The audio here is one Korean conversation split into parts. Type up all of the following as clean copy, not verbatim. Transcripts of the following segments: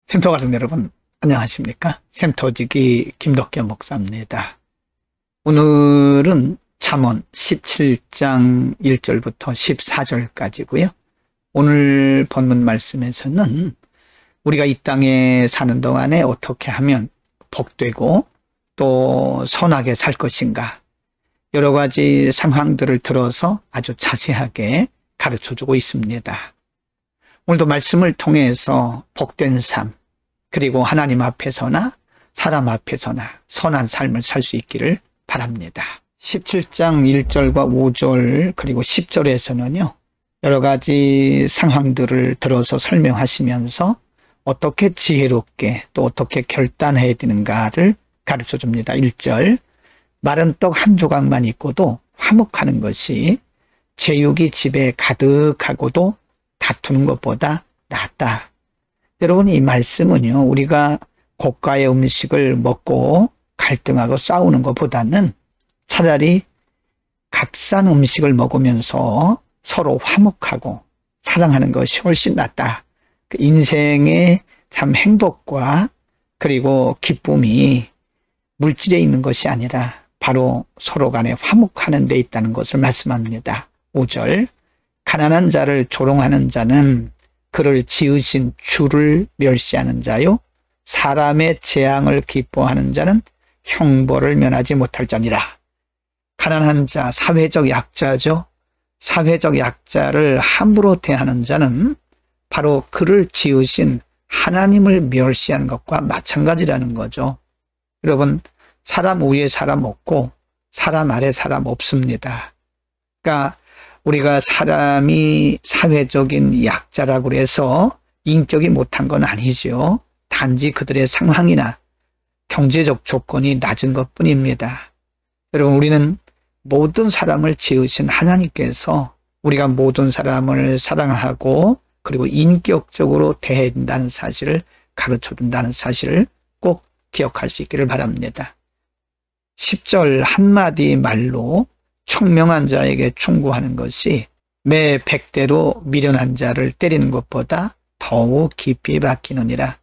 샘터 가족 여러분, 안녕하십니까? 샘터지기 김덕겸 목사입니다. 오늘은 잠언 17장 1절부터 14절까지고요. 오늘 본문 말씀에서는 우리가 이 땅에 사는 동안에 어떻게 하면 복되고 또 선하게 살 것인가, 여러 가지 상황들을 들어서 아주 자세하게 가르쳐주고 있습니다. 오늘도 말씀을 통해서 복된 삶, 그리고 하나님 앞에서나 사람 앞에서나 선한 삶을 살 수 있기를 바랍니다. 17장 1절과 5절 그리고 10절에서는요, 여러 가지 상황들을 들어서 설명하시면서 어떻게 지혜롭게 또 어떻게 결단해야 되는가를 가르쳐 줍니다. 1절, 마른 떡 한 조각만 있고도 화목하는 것이 제육이 집에 가득하고도 다투는 것보다 낫다. 여러분, 이 말씀은요, 우리가 고가의 음식을 먹고 갈등하고 싸우는 것보다는 차라리 값싼 음식을 먹으면서 서로 화목하고 사랑하는 것이 훨씬 낫다. 그 인생의 참 행복과 그리고 기쁨이 물질에 있는 것이 아니라 바로 서로 간에 화목하는 데 있다는 것을 말씀합니다. 5절, 가난한 자를 조롱하는 자는 그를 지으신 주를 멸시하는 자요, 사람의 재앙을 기뻐하는 자는 형벌을 면하지 못할 자니라. 가난한 자, 사회적 약자죠. 사회적 약자를 함부로 대하는 자는 바로 그를 지으신 하나님을 멸시하는 것과 마찬가지라는 거죠. 여러분, 사람 위에 사람 없고 사람 아래 사람 없습니다. 그러니까 우리가 사람이 사회적인 약자라고 해서 인격이 못한 건 아니죠. 단지 그들의 상황이나 경제적 조건이 낮은 것뿐입니다. 여러분, 우리는 모든 사람을 지으신 하나님께서 우리가 모든 사람을 사랑하고 그리고 인격적으로 대해야 된다는 사실을 가르쳐준다는 사실을 꼭 기억할 수 있기를 바랍니다. 10절 한마디 말로 총명한 자에게 충고하는 것이 매 100대로 미련한 자를 때리는 것보다 더욱 깊이 박히느니라.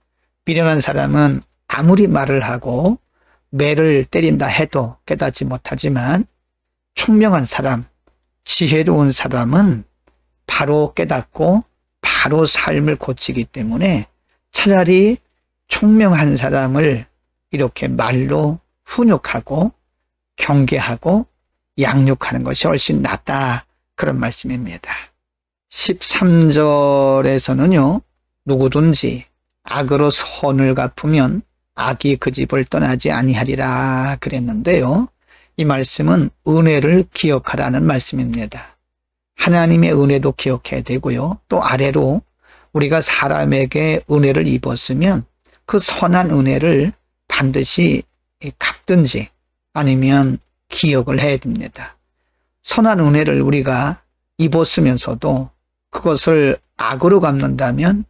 미련한 사람은 아무리 말을 하고 매를 때린다 해도 깨닫지 못하지만, 총명한 사람, 지혜로운 사람은 바로 깨닫고 바로 삶을 고치기 때문에 차라리 총명한 사람을 이렇게 말로 훈육하고 경계하고 양육하는 것이 훨씬 낫다, 그런 말씀입니다. 13절에서는요, 누구든지 악으로 선을 갚으면 악이 그 집을 떠나지 아니하리라 그랬는데요, 이 말씀은 은혜를 기억하라는 말씀입니다. 하나님의 은혜도 기억해야 되고요, 또 아래로 우리가 사람에게 은혜를 입었으면 그 선한 은혜를 반드시 갚든지 아니면 기억을 해야 됩니다. 선한 은혜를 우리가 입었으면서도 그것을 악으로 갚는다면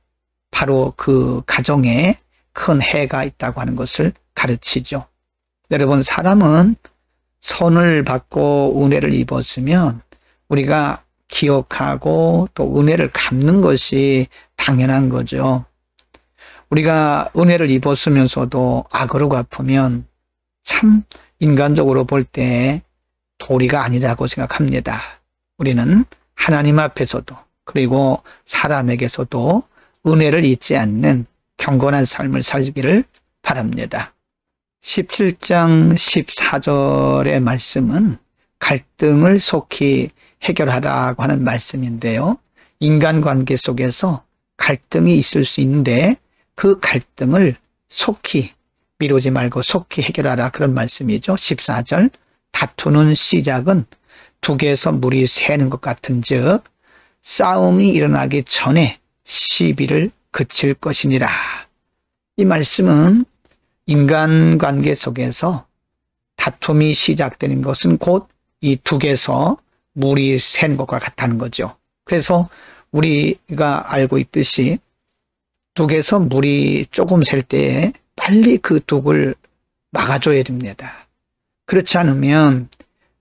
바로 그 가정에 큰 해가 있다고 하는 것을 가르치죠. 여러분, 사람은 선을 받고 은혜를 입었으면 우리가 기억하고 또 은혜를 갚는 것이 당연한 거죠. 우리가 은혜를 입었으면서도 악으로 갚으면 참 인간적으로 볼 때 도리가 아니라고 생각합니다. 우리는 하나님 앞에서도 그리고 사람에게서도 은혜를 잊지 않는 경건한 삶을 살기를 바랍니다. 17장 14절의 말씀은 갈등을 속히 해결하라고 하는 말씀인데요, 인간관계 속에서 갈등이 있을 수 있는데 그 갈등을 속히 미루지 말고 속히 해결하라, 그런 말씀이죠. 14절, 다투는 시작은 둑에서 물이 새는 것 같은즉 싸움이 일어나기 전에 시비를 그칠 것이니라. 이 말씀은 인간관계 속에서 다툼이 시작되는 것은 곧 이 둑에서 물이 새는 것과 같다는 거죠. 그래서 우리가 알고 있듯이 둑에서 물이 조금 셀 때에 빨리 그 둑을 막아줘야 됩니다. 그렇지 않으면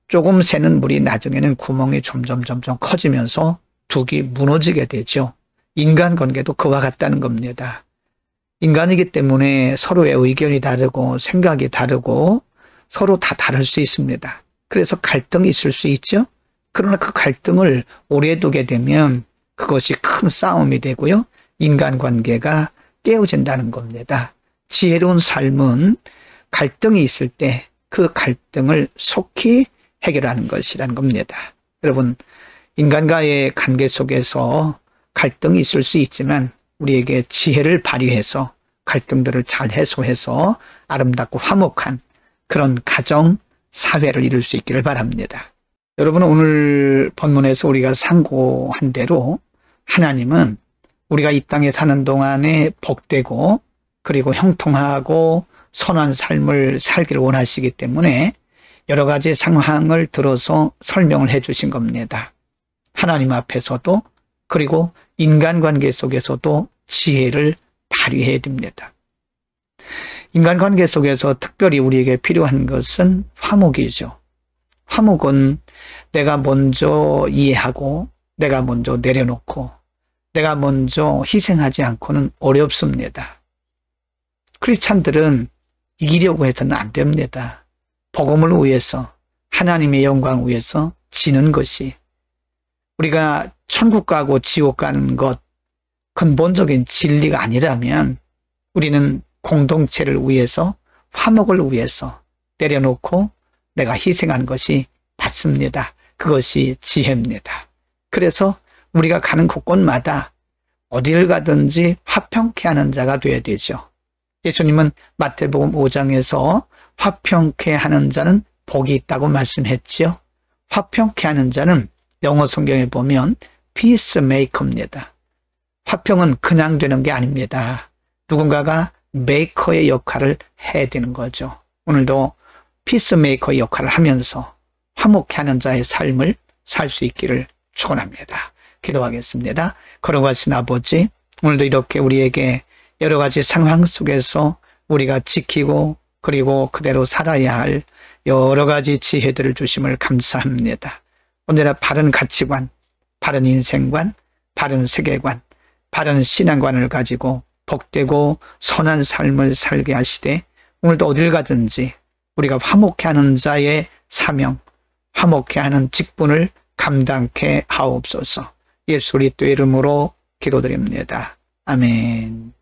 조금 새는 물이 나중에는 구멍이 점점 커지면서 둑이 무너지게 되죠. 인간관계도 그와 같다는 겁니다. 인간이기 때문에 서로의 의견이 다르고 생각이 다르고 서로 다 다를 수 있습니다. 그래서 갈등이 있을 수 있죠. 그러나 그 갈등을 오래 두게 되면 그것이 큰 싸움이 되고요. 인간관계가 깨어진다는 겁니다. 지혜로운 삶은 갈등이 있을 때 그 갈등을 속히 해결하는 것이라는 겁니다. 여러분, 인간과의 관계 속에서 갈등이 있을 수 있지만 우리에게 지혜를 발휘해서 갈등들을 잘 해소해서 아름답고 화목한 그런 가정, 사회를 이룰 수 있기를 바랍니다. 여러분, 오늘 본문에서 우리가 상고한 대로 하나님은 우리가 이 땅에 사는 동안에 복되고 그리고 형통하고 선한 삶을 살기를 원하시기 때문에 여러 가지 상황을 들어서 설명을 해 주신 겁니다. 하나님 앞에서도 그리고 인간관계 속에서도 지혜를 발휘해야 됩니다. 인간관계 속에서 특별히 우리에게 필요한 것은 화목이죠. 화목은 내가 먼저 이해하고 내가 먼저 내려놓고 내가 먼저 희생하지 않고는 어렵습니다. 크리스찬들은 이기려고 해서는 안 됩니다. 복음을 위해서 하나님의 영광을 위해서 지는 것이 우리가 천국 가고 지옥 가는 것 근본적인 진리가 아니라면 우리는 공동체를 위해서 화목을 위해서 내려놓고 내가 희생하는 것이 맞습니다. 그것이 지혜입니다. 그래서 우리가 가는 곳곳마다 어디를 가든지 화평케 하는 자가 되어야 되죠. 예수님은 마태복음 5장에서 화평케 하는 자는 복이 있다고 말씀했지요. 화평케 하는 자는 영어 성경에 보면 peacemaker입니다. 화평은 그냥 되는 게 아닙니다. 누군가가 메이커의 역할을 해야 되는 거죠. 오늘도 피스메이커의 역할을 하면서 화목케 하는 자의 삶을 살 수 있기를 축원합니다. 기도하겠습니다. 거룩하신 아버지, 오늘도 이렇게 우리에게 여러 가지 상황 속에서 우리가 지키고 그리고 그대로 살아야 할 여러 가지 지혜들을 주심을 감사합니다. 언제나 바른 가치관, 바른 인생관, 바른 세계관, 바른 신앙관을 가지고 복되고 선한 삶을 살게 하시되 오늘도 어딜 가든지 우리가 화목케 하는 자의 사명, 화목케 하는 직분을 감당케 하옵소서. 예수 그리스도의 이름으로 기도드립니다. 아멘.